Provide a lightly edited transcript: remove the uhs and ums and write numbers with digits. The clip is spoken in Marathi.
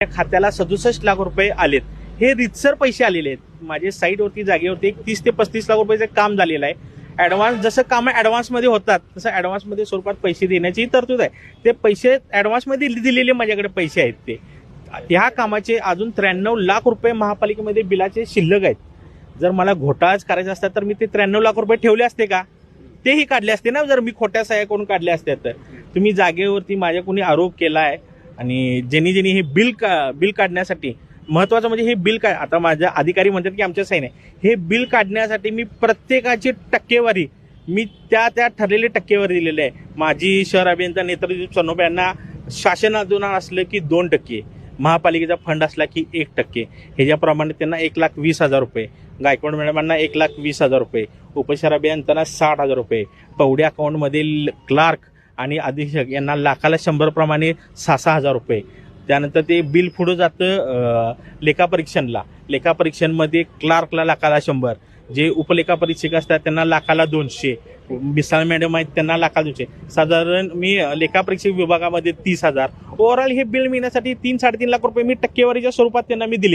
खात्याला 67 लाख रुपये आलेत. हे रितसर पैसे आलेले आहेत. माझे साईटवरती जागेवरती एक 30 ते 35 लाख रुपयाचं काम झालेलं आहे. ॲडव्हान्स जसं काम ॲडव्हान्समध्ये होतात तसं ॲडव्हान्समध्ये स्वरूपात पैसे देण्याची तरतूद आहे. ते पैसे ॲडव्हान्समध्ये दिलेले माझ्याकडे पैसे आहेत. ते ह्या कामाचे अजून 93 लाख रुपये महापालिकेमध्ये बिलाचे शिल्लक आहेत. जर मला घोटाळाच करायचा असता तर मी ते 93 लाख रुपये ठेवले असते का? तेही काढले असते ना, जर मी खोट्या सह्या करून काढले असते तर. तुम्ही जागेवरती माझ्या कोणी आरोप केला आहे आणि ज्यांनी हे बिल काढण्यासाठी महत्वाचं म्हणजे हे बिल काय आता माझ्या अधिकारी म्हणतात की आमच्या सही नाही. हे बिल काढण्यासाठी मी प्रत्येकाची टक्केवारी मी त्या ठरलेली टक्केवारी दिलेली आहे. माजी शहर अभियंता नेत्रदीप सोनोबे यांना शासनातून असलं की 2%, महापालिकेचा फंड असला की 1%, ह्याच्याप्रमाणे त्यांना 1,20,000 रुपये, गायकवाड मॅडमांना 1,20,000 रुपये, उपशहर अभियंत्यांना 60,000 रुपये, पवड्या अकाउंटमधील क्लार्क आणि अधीक्षक यांना लाखाला 100 प्रमाणे 6,000 रुपये. त्यानंतर ते बिल पुढं जातं लेखापरीक्षणमध्ये क्लार्कला लाखाला 100, जे उपलेखापरीक्षक असतात त्यांना लाखाला 200, मिसाळ मॅडम आहेत त्यांना लाखाला 200, साधारण मी लेखापरीक्षक विभागामध्ये 30,000. ओव्हरऑल हे बिल मिळण्यासाठी 3-3.5 लाख रुपये मी टक्केवारीच्या स्वरूपात त्यांना मी दिले.